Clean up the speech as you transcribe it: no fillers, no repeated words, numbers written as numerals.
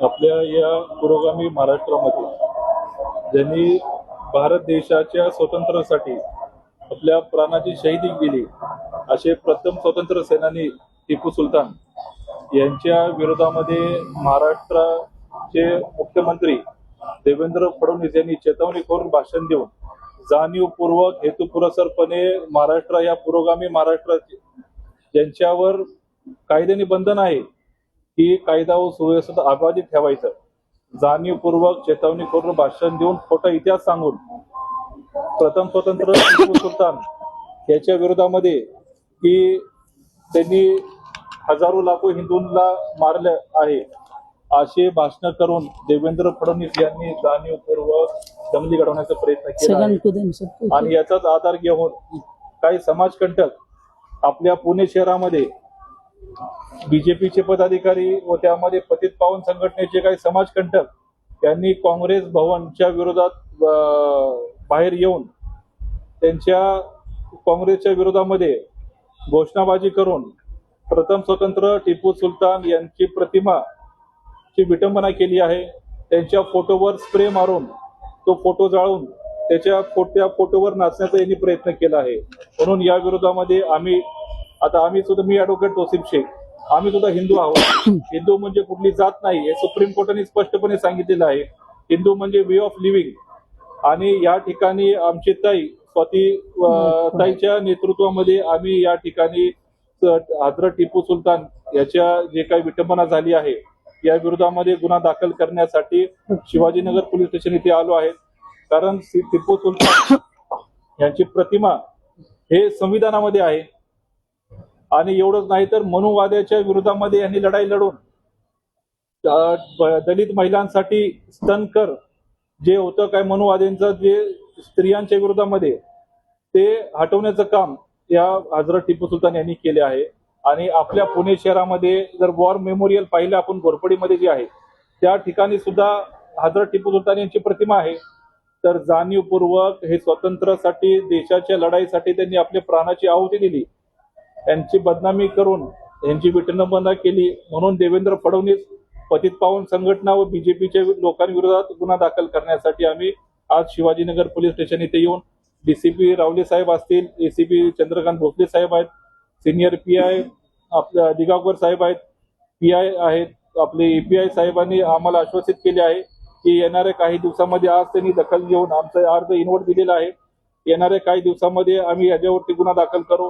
आपल्या या पुरोगामी महाराष्ट्रामध्ये ज्यांनी भारत देशाच्या स्वातंत्र्यासाठी आपल्या प्राणाची शहीदी दिली असे प्रथम स्वातंत्र्य सेनानी टिपू सुलतान यांच्या विरोधामध्ये महाराष्ट्राचे मुख्यमंत्री देवेंद्र फडणवीस यांनी चेतावणी करून भाषण देऊन जाणीवपूर्वक हेतुपुरस्सरपणे महाराष्ट्र या पुरोगामी महाराष्ट्राचे ज्यांच्यावर कायद्याने बंधन आहे की कायदा व सुव्यवस्था अबाधित ठेवायचं जाणीवपूर्वक चेतावणी करून भाषण देऊन खोटा इतिहास सांगून प्रथम स्वतंत्र टिपू सुलतान याच्या विरोधामध्ये की त्यांनी हजारो लाखो हिंदूंना मारले आहे असे भाषण करून देवेंद्र फडणवीस यांनी जाणीवपूर्वक दंगली घडवण्याचा प्रयत्न केला आणि याचाच आधार घेऊन काही समाजकंटक आपल्या पुणे शहरामध्ये बीजेपीचे पदाधिकारी व त्यामध्ये पतित पावन संघटनेचे काही समाजकंटक यांनी काँग्रेस भवनच्या विरोधात बाहेर येऊन त्यांच्या काँग्रेसच्या विरोधामध्ये घोषणाबाजी करून प्रथम स्वतंत्र टिपू सुलतान यांची प्रतिमाची विटंबना केली आहे। त्यांच्या फोटोवर स्प्रे मारून तो फोटो जाळून त्या फोटोवर नाचण्याचा यांनी प्रयत्न केला आहे। म्हणून या विरोधामध्ये आम्ही सुद्धा मी ॲडव्होकेट तौसिफ शेख आम्ही सुद्धा हिंदू आहोत। हिंदू म्हणजे कुठली जात नाही हे सुप्रीम कोर्टाने स्पष्टपणे सांगितलेलं आहे। हिंदू म्हणजे वे ऑफ लिव्हिंग आणि या ठिकाणी आमची ताई स्वाती ताईच्या नेतृत्वामध्ये आम्ही या ठिकाणी हजरत टिपू सुलतान याच्या जे काही विटंबना झाली आहे या विरोधामध्ये गुन्हा दाखल करण्यासाठी शिवाजीनगर पोलीस स्टेशन इथे आलो आहे। कारण टिपू सुलतान यांची प्रतिमा हे संविधानामध्ये आहे आणि एवढंच नाही तर मनुवाद्याच्या विरोधामध्ये यांनी लढाई लढून दलित महिलांसाठी स्तनकर जे होतं काय मनुवाद्यांचं जे स्त्रियांच्या विरोधामध्ये ते हटवण्याचं काम या हजरत टिपू सुलतान यांनी केले आहे। आणि आपल्या पुणे शहरामध्ये जर वॉर मेमोरियल पाहिलं आपण घोरपडीमध्ये जे आहे त्या ठिकाणी सुद्धा हजरत टिपू सुलतान यांची प्रतिमा आहे। तर जाणीवपूर्वक हे स्वातंत्र्यासाठी देशाच्या लढाईसाठी त्यांनी आपल्या प्राणाची आहुती दिली यांची बदनामी करून यांची विटंबना केली म्हणून देवेंद्र फडणवीस पतित पावन संघटना व बीजेपीच्या लोकांविरोधात गुन्हा दाखल करण्यासाठी आम्ही आज शिवाजीनगर पोलीस स्टेशन इथे येऊन डीसीपी रावले साहेब असतील, एसीपी चंद्रकांत भोसले साहेब आहेत, सिनियर पीआय आपल्या दिगावकर साहेब आहेत, पीआय आहेत, आपले एपीआय साहेबांनी आम्हाला आश्वासित केले आहे की येणाऱ्या काही दिवसामध्ये आज त्यांनी दखल घेऊन आमचा अर्ज इन्व्हर्ट दिलेला आहे। येणाऱ्या काही दिवसामध्ये आम्ही याच्यावरती गुन्हा दाखल करू